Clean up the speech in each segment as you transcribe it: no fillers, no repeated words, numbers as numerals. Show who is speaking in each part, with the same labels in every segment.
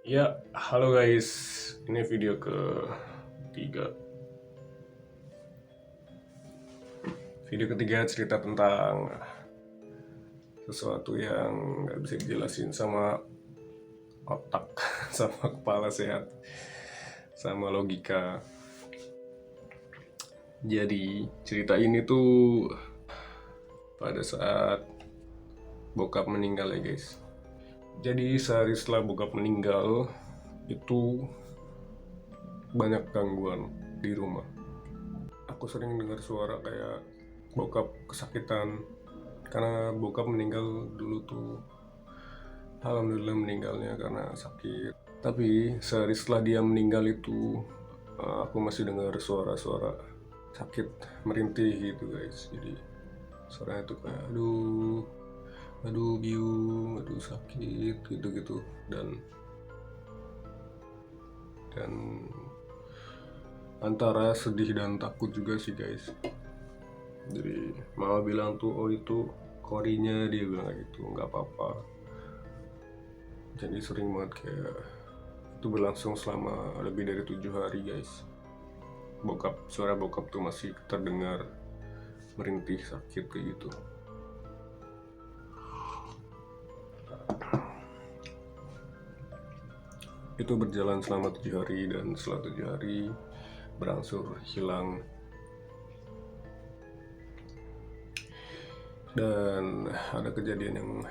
Speaker 1: Ya, halo guys. Ini video ketiga. Video ketiga cerita tentang sesuatu yang nggak bisa dijelasin sama otak, sama kepala sehat, sama logika. Jadi cerita ini tuh pada saat bokap meninggal ya guys. Jadi sehari setelah bokap meninggal itu banyak gangguan di rumah. Aku sering dengar suara kayak bokap kesakitan karena bokap meninggal dulu tuh. Alhamdulillah meninggalnya karena sakit. Tapi sehari setelah dia meninggal itu aku masih dengar suara-suara sakit merintih gitu guys. Jadi suaranya tuh kayak aduh, aduh biung, aduh sakit gitu-gitu dan antara sedih dan takut juga sih guys. Jadi mama bilang tuh oh itu korinya, dia bilang gitu, nggak apa-apa. Jadi sering banget kayak itu berlangsung selama lebih dari 7 hari guys. Suara bokap tuh masih terdengar merintih sakit kayak gitu. Itu berjalan selama 7 hari dan setelah 7 hari berangsur hilang. Dan ada kejadian yang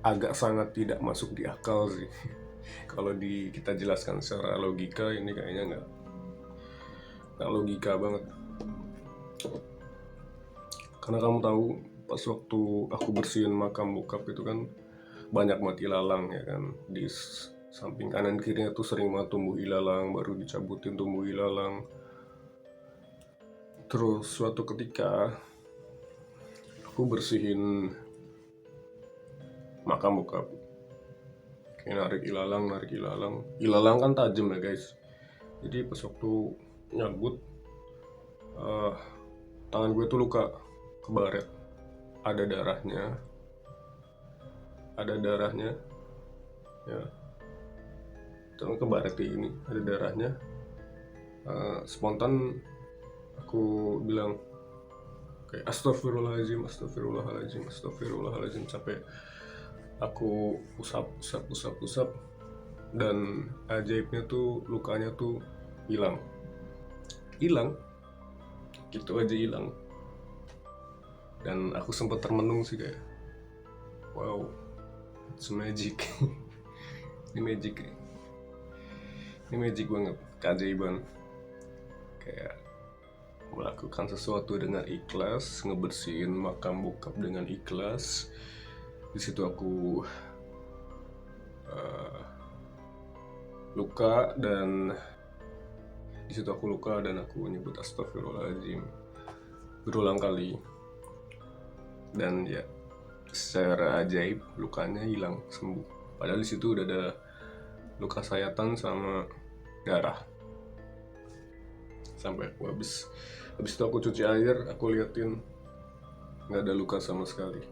Speaker 1: agak sangat tidak masuk di akal sih. Kalau kita jelaskan secara logika ini kayaknya nggak logika banget. Karena kamu tahu pas waktu aku bersihin makam bokap itu kan banyak mati ilalang ya kan, di samping kanan kirinya tuh sering banget tumbuh ilalang, baru dicabutin tumbuh ilalang. Terus suatu ketika aku bersihin makam bokap, kayak narik ilalang kan tajam ya guys. Jadi pas waktu nyabut tangan gue tuh luka, kebaret, ada darahnya ya, terus kebaret ini ada darahnya. Spontan aku bilang kayak astagfirullahaladzim sampai aku usap dan ajaibnya tuh lukanya tuh hilang gitu aja hilang. Dan aku sempat termenung sih kayak wow, it's magic. ini magic banget, keajaiban. Kayak melakukan sesuatu dengan ikhlas, ngebersihin makam bokap dengan ikhlas. Di situ aku luka dan aku nyebut astagfirullahaladzim berulang kali, dan ya secara ajaib lukanya hilang, sembuh. Padahal di situ udah ada luka sayatan sama darah. Sampai aku habis itu aku cuci air, aku liatin nggak ada luka sama sekali.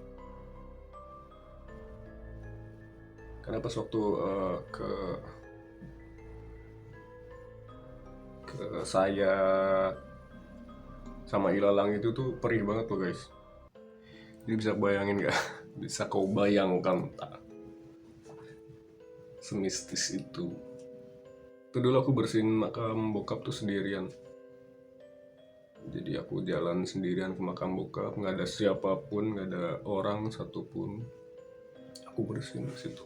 Speaker 1: Karena pas waktu ke saya sama ilalang itu tuh perih banget loh guys. Jadi bisa bayangin gak? Bisa kau bayangkan tak? Semistis itu. Itu dulu aku bersihin makam bokap tuh sendirian. Jadi aku jalan sendirian ke makam bokap, nggak ada siapapun, nggak ada orang satupun. Aku bersihin di situ.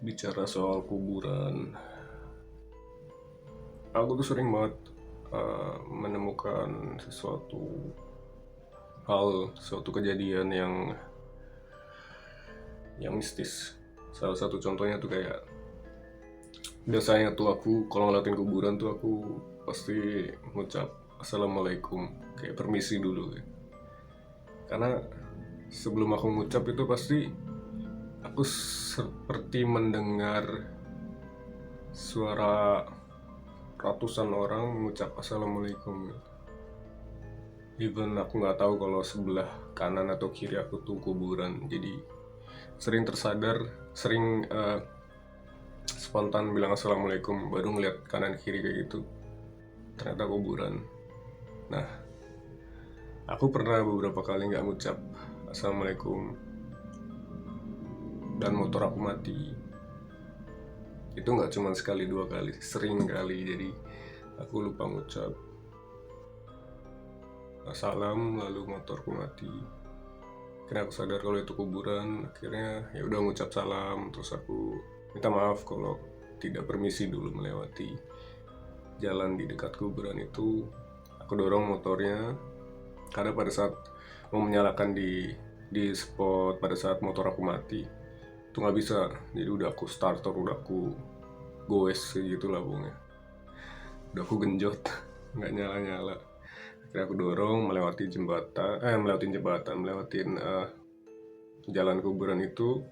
Speaker 1: Bicara soal kuburan, aku tuh sering banget menemukan suatu kejadian yang mistis. Salah satu contohnya tuh kayak biasanya tuh aku kalau ngeliatin kuburan tuh aku pasti ngucap assalamualaikum, kayak permisi dulu ya. Karena sebelum aku ngucap itu pasti aku seperti mendengar suara ratusan orang mengucap assalamualaikum. Even aku nggak tahu kalau sebelah kanan atau kiri aku tuh kuburan. Jadi sering sering spontan bilang assalamualaikum baru ngeliat kanan kiri kayak gitu, ternyata kuburan. Nah, aku pernah beberapa kali nggak ngucap assalamualaikum dan motor aku mati. Itu nggak cuma sekali dua kali, sering kali. Jadi aku lupa ngucap salam lalu motorku mati. Akhirnya aku sadar kalau itu kuburan. Akhirnya ya udah ngucap salam, terus aku minta maaf kalau tidak permisi dulu melewati jalan di dekat kuburan itu. Aku dorong motornya karena pada saat mau menyalakan di spot pada saat motor aku mati itu nggak bisa. Jadi udah aku starter, udah aku goes gitu lah pokoknya, udah aku genjot nggak nyala. Akhirnya aku dorong melewati melewatin jalan kuburan itu.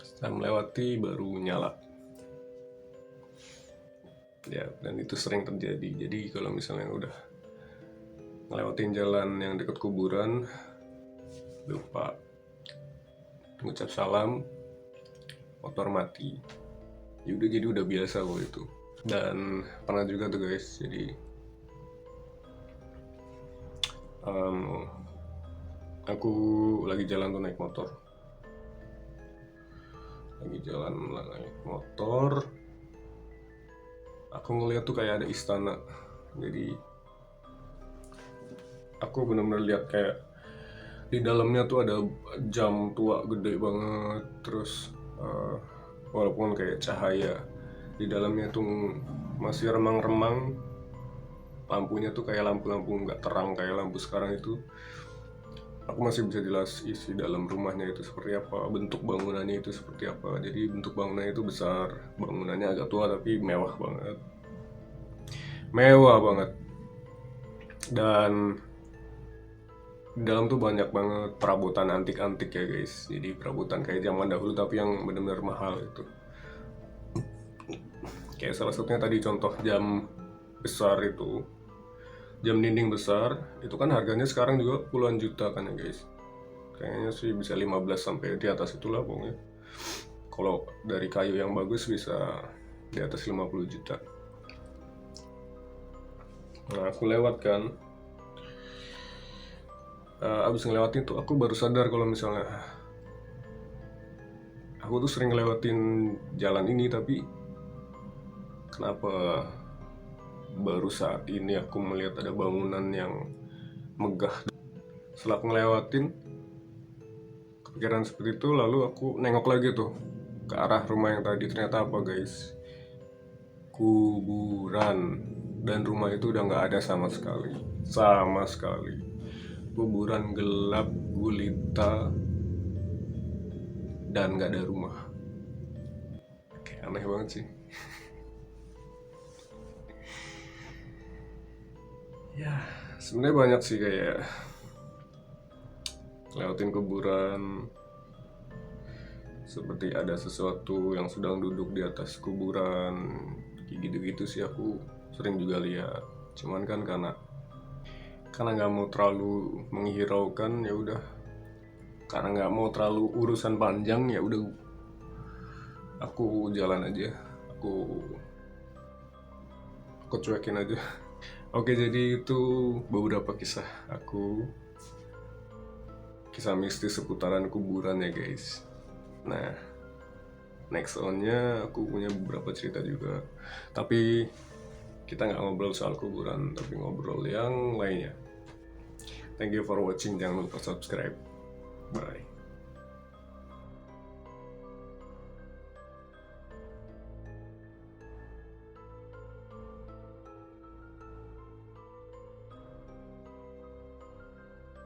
Speaker 1: Setelah melewati baru nyala ya, dan itu sering terjadi. Jadi kalau misalnya udah ngelewatin jalan yang dekat kuburan lupa ngucap salam, motor mati, ya udah, jadi udah biasa kok itu. Dan pernah juga tuh guys, jadi aku lagi jalan tuh naik motor, aku ngeliat tuh kayak ada istana. Jadi aku benar-benar lihat kayak di dalamnya tuh ada jam tua gede banget. Terus walaupun kayak cahaya di dalamnya tuh masih remang-remang, lampunya tuh kayak lampu-lampu nggak terang kayak lampu sekarang itu. Aku masih bisa jelas isi dalam rumahnya itu seperti apa, bentuk bangunannya itu seperti apa. Jadi bentuk bangunannya itu besar, bangunannya agak tua tapi mewah banget. Dan di dalam tuh banyak banget perabotan antik-antik ya guys. Jadi perabotan kayak zaman dahulu tapi yang benar-benar mahal itu. Kayak salah satunya tadi contoh jam besar itu, jam dinding besar itu kan harganya sekarang juga puluhan juta kan ya guys. Kayaknya sih bisa 15 sampai di atas itulah pokoknya. Kalau dari kayu yang bagus bisa di atas 50 juta. Nah, aku lewat kan, abis ngelewatin tuh aku baru sadar kalau misalnya aku tuh sering ngelewatin jalan ini, tapi kenapa baru saat ini aku melihat ada bangunan yang megah. Setelah aku ngelewatin, kepikiran seperti itu, lalu aku nengok lagi tuh ke arah rumah yang tadi. Ternyata apa guys? Kuburan. Dan rumah itu udah nggak ada sama sekali. Kuburan gelap gulita dan nggak ada rumah. Kayak aneh banget sih. Ya, sebenarnya banyak sih kayak lewatin kuburan, seperti ada sesuatu yang sedang duduk di atas kuburan, kayak gitu-gitu sih aku sering juga lihat. Cuman kan karena nggak mau terlalu menghiraukan, ya udah, karena nggak mau terlalu urusan panjang, ya udah aku jalan aja, aku cuekin aja. Oke, jadi itu beberapa kisah aku, kisah mistis seputaran kuburan ya guys. Nah, next on-nya aku punya beberapa cerita juga, tapi kita nggak ngobrol soal kuburan, tapi ngobrol yang lainnya. Thank you for watching, jangan lupa subscribe. Bye.